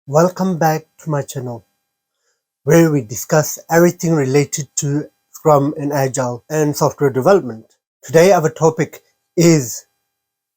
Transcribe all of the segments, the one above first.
Welcome back to my channel where we discuss everything related to Scrum and Agile and software development. Today our topic is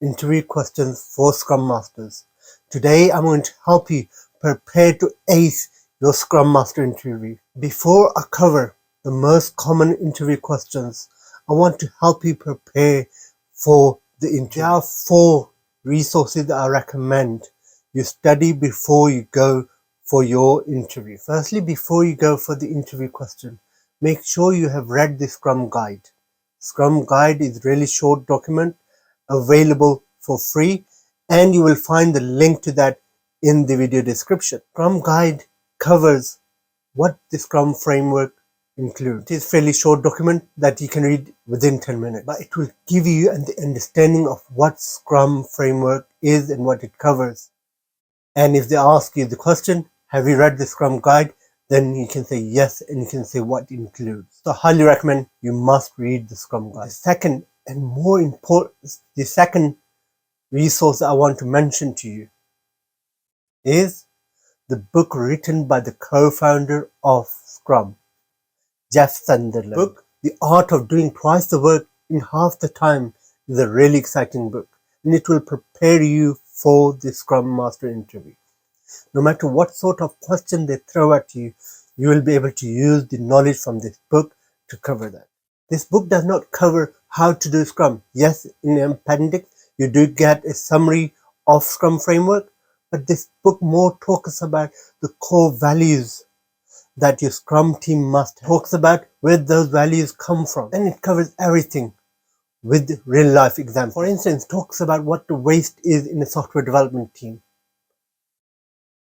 interview questions for Scrum Masters. Today I'm going to help you prepare to ace your Scrum Master interview. Before I cover the most common interview questions, I want to help you prepare for the interview. There are 4 resources that I recommend you study before you go for your interview. Firstly, before you go for the interview question, make sure you have read the Scrum Guide. Scrum Guide is a really short document available for free, and you will find the link to that in the video description. Scrum Guide covers what the Scrum Framework includes. It is a fairly short document that you can read within 10 minutes, but it will give you an understanding of what Scrum Framework is and what it covers. And if they ask you the question, have you read the Scrum Guide? Then you can say yes, and you can say what it includes. So I highly recommend you must read the Scrum Guide. The second and more important, the second resource I want to mention to you is the book written by the co-founder of Scrum, Jeff Sunderland. Book, The Art of Doing Twice the Work in Half the Time, is a really exciting book, and it will prepare you for the Scrum Master interview. No matter what sort of question they throw at you, you will be able to use the knowledge from this book to cover that. This book does not cover how to do Scrum. Yes, in the appendix, you do get a summary of Scrum Framework, but this book more talks about the core values that your Scrum team must have. Talks about where those values come from, and it covers everything with real life examples. For instance, talks about what the waste is in a software development team,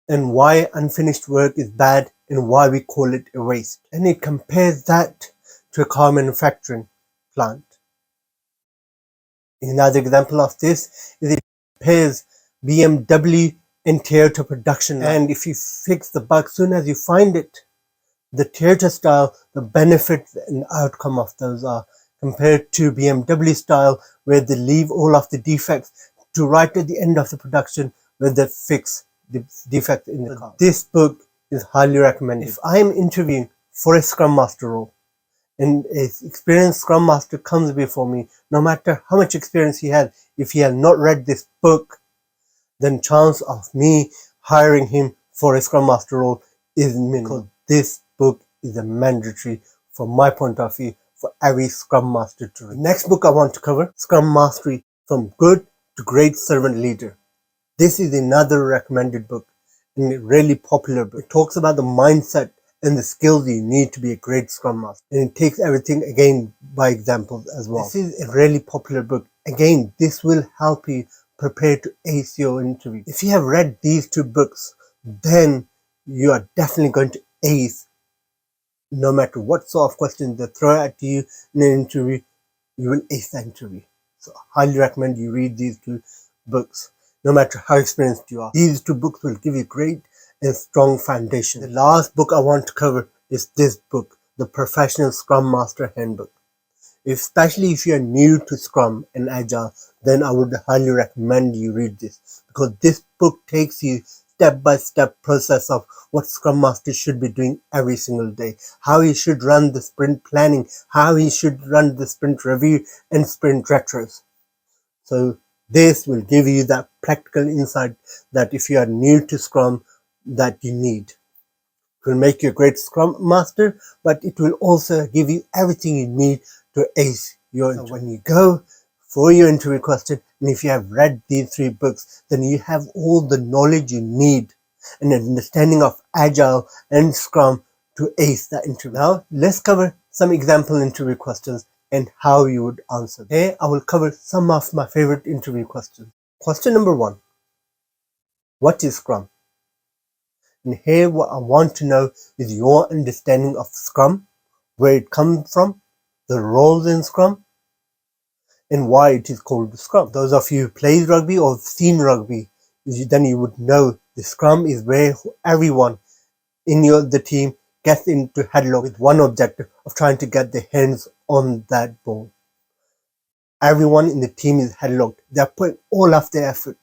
and why unfinished work is bad and why we call it a waste. And it compares that to a car manufacturing plant. Another example of this is it compares BMW and Toyota production line. And if you fix the bug soon as you find it, the Toyota style, the benefits and outcome of those are compared to BMW style, where they leave all of the defects to right at the end of the production where they fix the defect in the car. This book is highly recommended. If I am interviewing for a Scrum Master role and an experienced Scrum Master comes before me, no matter how much experience he has, if he has not read this book, then chance of me hiring him for a Scrum Master role is minimal. Because this book is a mandatory, from my point of view, for every Scrum Master to read. The next book I want to cover, Scrum Mastery, From Good to Great Servant Leader. This is another recommended book, and a really popular book. It talks about the mindset and the skills you need to be a great Scrum Master. And it takes everything again by examples as well. This is a really popular book. Again, this will help you prepare to ace your interview. If you have read these 2 books, then you are definitely going to ace. No matter what sort of questions they throw at you in an interview, you will ace the interview. So I highly recommend you read these 2 books, no matter how experienced you are. These 2 books will give you great and strong foundation. The last book I want to cover is this book, The Professional Scrum Master Handbook. Especially if you are new to Scrum and Agile, then I would highly recommend you read this, because this book takes you step-by-step process of what Scrum Master should be doing every single day, how he should run the sprint planning, how he should run the sprint review and sprint retros. So this will give you that practical insight that if you are new to Scrum, that you need. It will make you a great Scrum Master, but it will also give you everything you need to ace your interview. So when you go for your interview question, and if you have read these 3 books, then you have all the knowledge you need and an understanding of Agile and Scrum to ace that interview. Now, let's cover some example interview questions and how you would answer. Here, I will cover some of my favorite interview questions. Question number 1. What is Scrum? And here what I want to know is your understanding of Scrum, where it comes from, the roles in Scrum, and why it is called Scrum. Those of you who play rugby or have seen rugby, then you would know the Scrum is where everyone in the team gets into headlock with one objective of trying to get their hands on that ball. Everyone in the team is headlocked. They are putting all of their effort,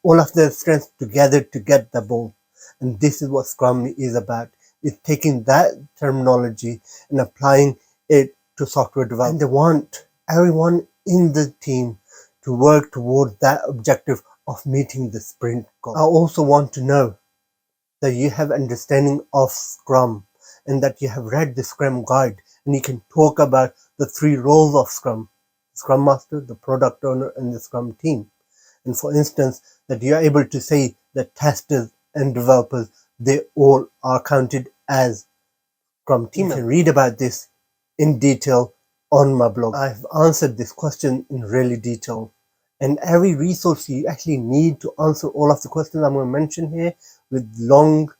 all of their strength together to get the ball. And this is what Scrum is about. It's taking that terminology and applying it to software development. And they want everyone in the team to work towards that objective of meeting the sprint goal. I also want to know that you have understanding of Scrum and that you have read the Scrum guide and you can talk about the 3 roles of Scrum: Scrum Master, the Product Owner, and the Scrum team. And for instance, that you are able to say that testers and developers, they all are counted as Scrum team. You can read about this in detail on my blog. I've answered this question in really detail. And every resource you actually need to answer all of the questions I'm going to mention here with long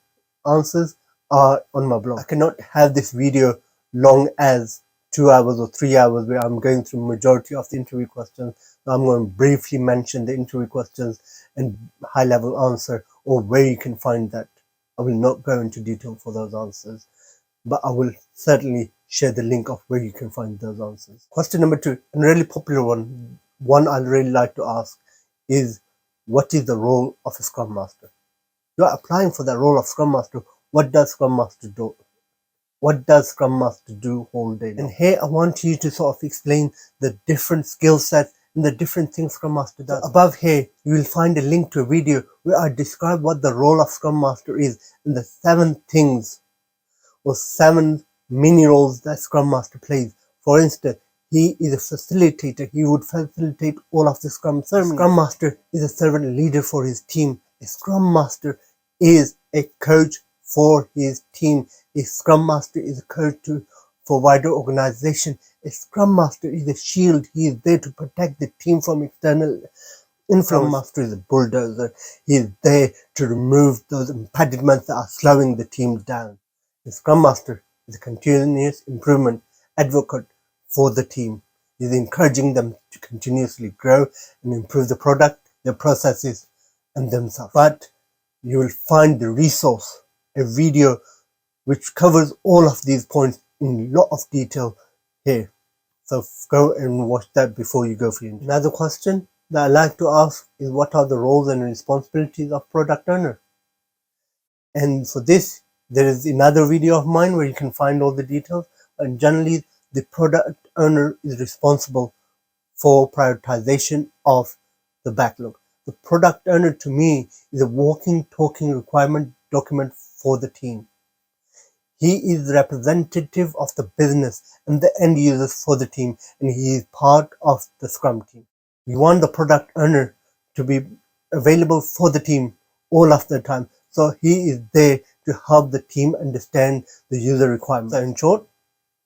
answers are on my blog. I cannot have this video long as 2 hours or 3 hours where I'm going through majority of the interview questions. So I'm going to briefly mention the interview questions and high level answer or where you can find that. I will not go into detail for those answers, but I will certainly share the link of where you can find those answers. Question number 2, and a really popular one I'd really like to ask is, what is the role of a Scrum Master? You're applying for the role of Scrum Master. What does Scrum Master do? What does Scrum Master do whole day long? And here I want you to sort of explain the different skill sets and the different things Scrum Master does. So above here, you will find a link to a video where I describe what the role of Scrum Master is and the 7 things or 7 mini roles that Scrum Master plays. For instance, he is a facilitator. He would facilitate all of the Scrum ceremonies. Scrum Master is a servant leader for his team. A Scrum Master is a coach for his team. A Scrum Master is a coach for wider organization. A Scrum Master is a shield. He is there to protect the team from external influence. Scrum Master is a bulldozer. He is there to remove those impediments that are slowing the team down. The Scrum Master is a continuous improvement advocate for the team. He's encouraging them to continuously grow and improve the product, their processes, and themselves. But you will find the resource, a video which covers all of these points in a lot of detail here. So go and watch that before you go for your interview. Another question that I like to ask is, what are the roles and responsibilities of product owner? And for this, there is another video of mine where you can find all the details. And generally, the product owner is responsible for prioritization of the backlog. The product owner to me is a walking, talking requirement document for the team. He is the representative of the business and the end users for the team, and he is part of the Scrum team. We want the product owner to be available for the team all of the time. So he is there to help the team understand the user requirements. So in short,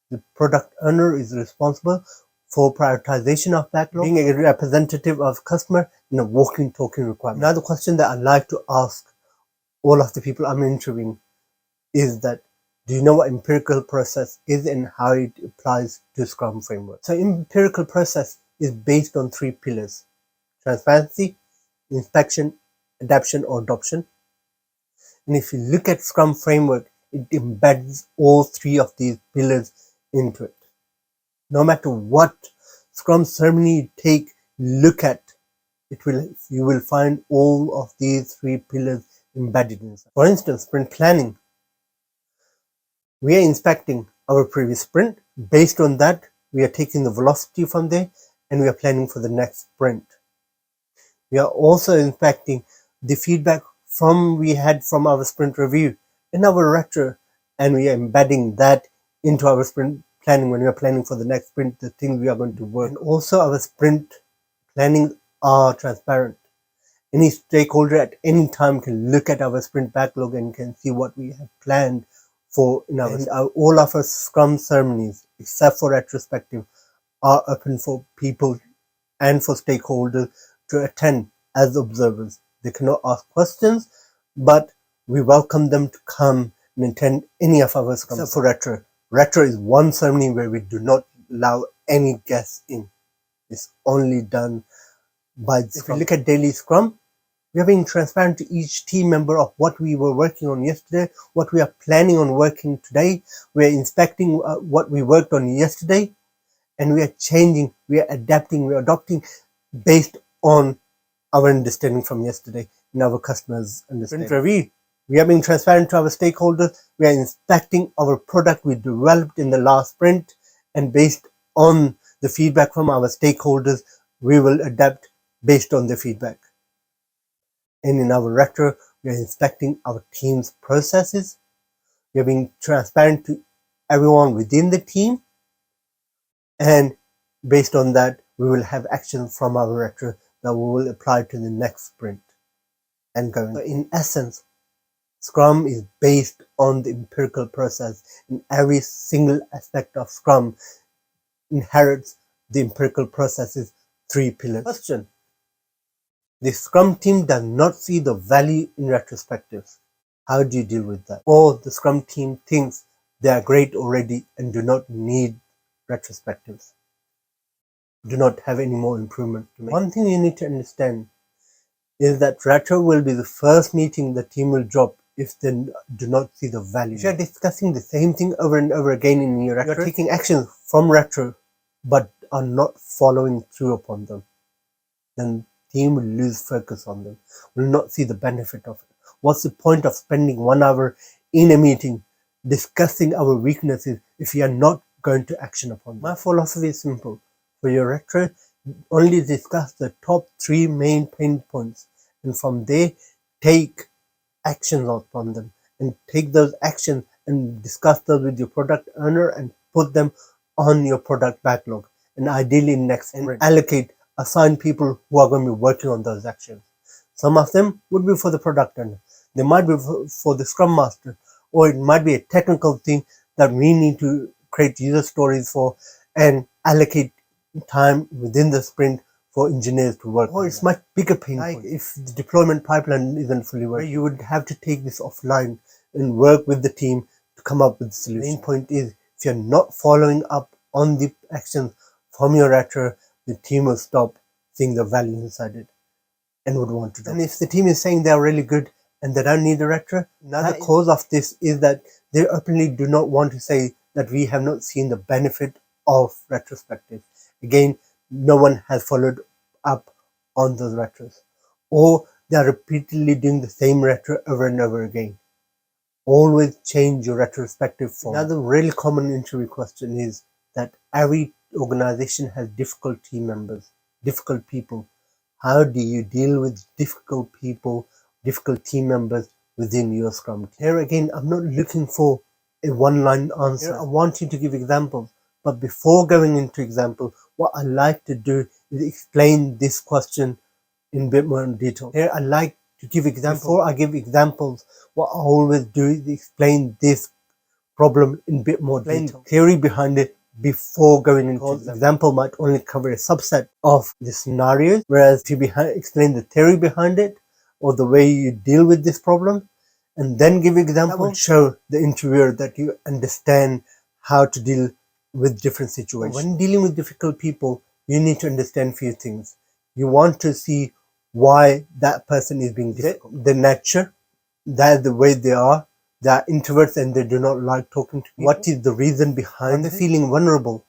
the product owner is responsible for prioritization of backlog, being a representative of customer, and a walking, talking requirement. Another question that I like to ask all of the people I'm interviewing is that, do you know what empirical process is and how it applies to Scrum Framework? So empirical process is based on 3 pillars: transparency, inspection, adaptation or adoption. And if you look at Scrum Framework, it embeds all 3 of these pillars into it. No matter what Scrum ceremony you look at, you will find all of these 3 pillars embedded inside. For instance, sprint planning. We are inspecting our previous sprint. Based on that, we are taking the velocity from there and we are planning for the next sprint. We are also inspecting the feedback we had from our sprint review in our retro, and we are embedding that into our sprint planning when we are planning for the next sprint, the things we are going to work. And also our sprint planning are transparent. Any stakeholder at any time can look at our sprint backlog and can see what we have planned for in all of our Scrum ceremonies, except for retrospective, are open for people and for stakeholders to attend as observers. They cannot ask questions, but we welcome them to come and attend any of our Scrum. Except for retro. Retro is one ceremony where we do not allow any guests in. It's only done by the Scrum. If we look at daily Scrum, we are being transparent to each team member of what we were working on yesterday, what we are planning on working today. We are inspecting what we worked on yesterday, and we are changing, we are adapting, we are adopting based on our understanding from yesterday and our customers' understanding. Sprint review. We are being transparent to our stakeholders. We are inspecting our product we developed in the last sprint, and based on the feedback from our stakeholders, we will adapt based on the feedback. And in our retro, we are inspecting our team's processes. We are being transparent to everyone within the team, and based on that, we will have action from our retro that we will apply to the next sprint and going. So in essence, Scrum is based on the empirical process. In every single aspect of Scrum inherits the empirical process's 3 pillars. Question: the Scrum team does not see the value in retrospectives. How do you deal with that? Or the Scrum team thinks they are great already and do not need retrospectives, do not have any more improvement to make. One thing you need to understand is that retro will be the first meeting the team will drop if they do not see the value. If you are discussing the same thing over and over again in your retro, you are taking actions from retro but are not following through upon them, then the team will lose focus on them, will not see the benefit of it. What's the point of spending 1 hour in a meeting discussing our weaknesses if we are not going to action upon them? My philosophy is simple. For your retro, only discuss the top 3 main pain points, and from there take actions upon them, and take those actions and discuss those with your product owner and put them on your product backlog, and ideally next sprint. And assign people who are going to be working on those actions. Some of them would be for the product owner, they might be for the Scrum Master, or it might be a technical thing that we need to create user stories for and allocate time within the sprint for engineers to work. Or it's much bigger pain point. If the deployment pipeline isn't fully working, you would have to take this offline and work with the team to come up with the solution. The main point is, if you're not following up on the actions from your retro, the team will stop seeing the value inside it and would want to do. And if the team is saying they're really good and they don't need a retro, another cause of this is that they openly do not want to say that we have not seen the benefit of retrospective. Again, no one has followed up on those retros, or they are repeatedly doing the same retro over and over again. Always change your retrospective form. Another really common interview question is that every organization has difficult team members, difficult people. How do you deal with difficult people, difficult team members within your Scrum team? Here again, I'm not looking for a one-line answer. Here I want you to give examples. But before going into example, what I like to do is explain this question in a bit more detail. Here I like to give examples. Before I give examples, what I always do is explain this problem in a bit more detail. Theory behind it before going into example. Example might only cover a subset of the scenarios, whereas if you explain the theory behind it or the way you deal with this problem and then give example, that will show the interviewer that you understand how to deal with different situations. When dealing with difficult people, you need to understand few things. You want to see why that person is being difficult. The nature, that's the way they are. They are introverts and they do not like talking to people. What is the reason behind the feeling vulnerable?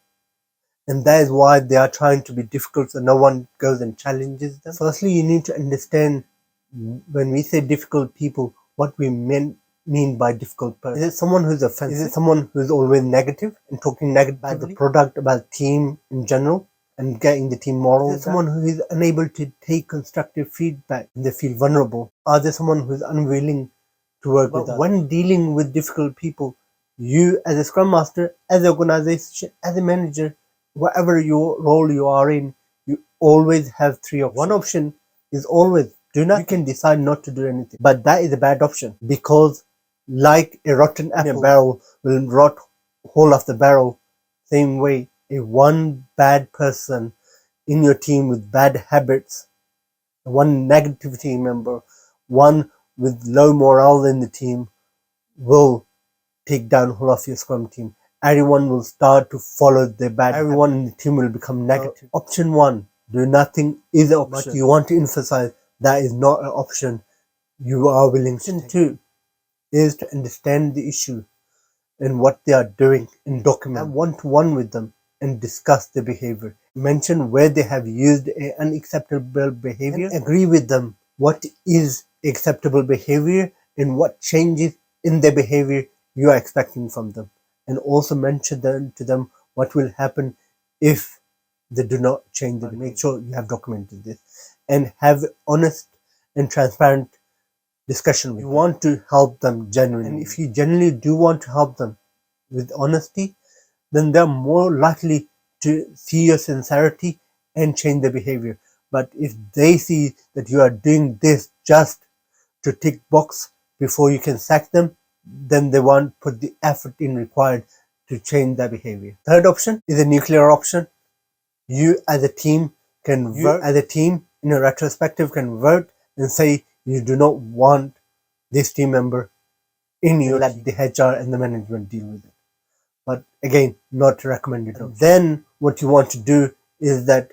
And that is why they are trying to be difficult, so no one goes and challenges them. Firstly, you need to understand when we say difficult people, what we mean by difficult person. Is it someone who's offensive? Is it someone who's always negative and talking negative about the product, about team in general, and getting the team moral? Is it someone who is unable to take constructive feedback and they feel vulnerable? Are there someone who's unwilling to work with us? When dealing with difficult people, you as a Scrum Master, as an organization, as a manager, whatever your role you are in, you always have 3 options. One option is always do not. You can decide not to do anything, but that is a bad option, because like a rotten apple in a barrel will rot whole of the barrel, same way a one bad person in your team with bad habits, one negative team member, one with low morale in the team will take down whole of your Scrum team. Everyone will start to follow the bad. Everyone in the team will become negative. Option 1, do nothing is an option. But you want to emphasize that is not an option you are willing to take. Option 2 is to understand the issue and what they are doing and document one-to-one with them and discuss the behavior. Mention where they have used an unacceptable behavior. And agree with them what is acceptable behavior in what changes in their behavior you are expecting from them, and also mention to them what will happen if they do not change it. Make sure you have documented this and have honest and transparent discussion with them. You want to help them genuinely, and if you genuinely do want to help them with honesty, then they're more likely to see your sincerity and change their behavior. But if they see that you are doing this just to tick box before you can sack them, then they won't put the effort in required to change their behavior. Third option is a nuclear option. You as a team in a retrospective can vote and say you do not want this team member in your team. Let the HR and the management deal with it. But again, not recommended. Then what you want to do is that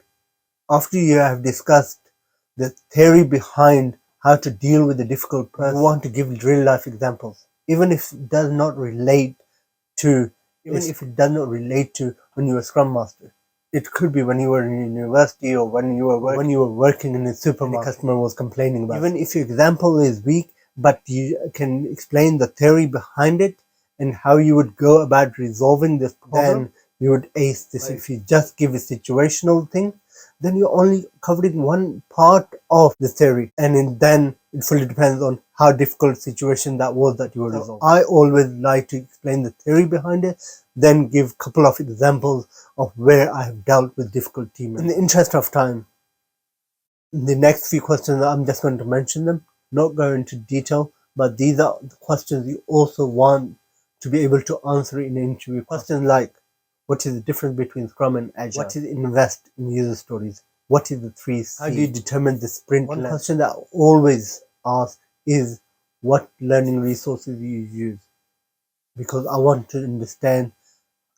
after you have discussed the theory behind how to deal with a difficult person, you want to give real life examples, even if it does not relate to when you were Scrum Master. It could be when you were in university or when you were working in a supermarket. The customer was complaining about. Even if your example is weak, but you can explain the theory behind it and how you would go about resolving this problem, then you would ace this. If you just give a situational thing, then you're only covering one part of the theory, and then it fully depends on how difficult situation that was that you were resolving. I always like to explain the theory behind it, then give a couple of examples of where I have dealt with difficult team members. In the interest of time, the next few questions, I'm just going to mention them, not go into detail, but these are the questions you also want to be able to answer in an interview. Questions like, what is the difference between Scrum and Agile? What is invest in user stories? What is the 3 C's? How do you determine the sprint length? One question that I always ask is what learning resources you use, because I want to understand,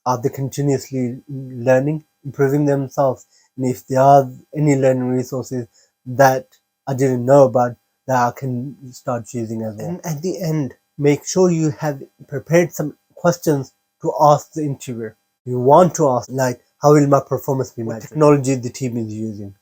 are they continuously learning, improving themselves? And if there are any learning resources that I didn't know about that I can start using as well. And at the end, make sure you have prepared some questions to ask the interviewer. You want to ask, like, how will my performance be measured? What technology the team is using?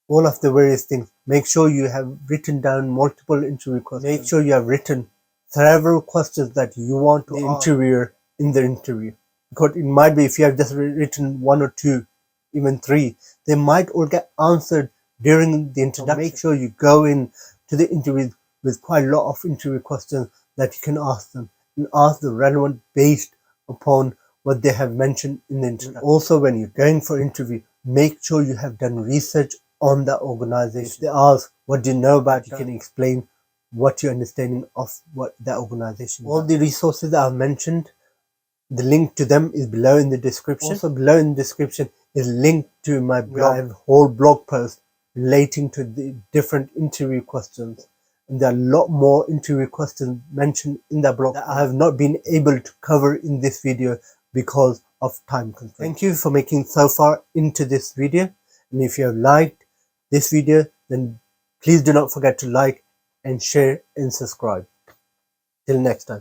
All of the various things. Make sure you have written down multiple interview questions. Make sure you have written several questions that you want to ask the interviewer in the interview. Because it might be, if you have just written 1 or 2, even 3, they might all get answered during the introduction. So make sure you go in to the interview with quite a lot of interview questions that you can ask them, and ask the relevant based upon what they have mentioned in the introduction. Also, when you're going for interview, make sure you have done research on the organization. If they ask, what do you know about, you can explain what your understanding of what the organization is. All the resources that I've mentioned, the link to them is below in the description. Also below in the description is linked to my blog. I have a whole blog post relating to the different interview questions. And there are a lot more interview questions mentioned in that blog that I have not been able to cover in this video because of time constraints. Thank you for making so far into this video. And if you have liked this video, then please do not forget to like and share and subscribe. Till next time.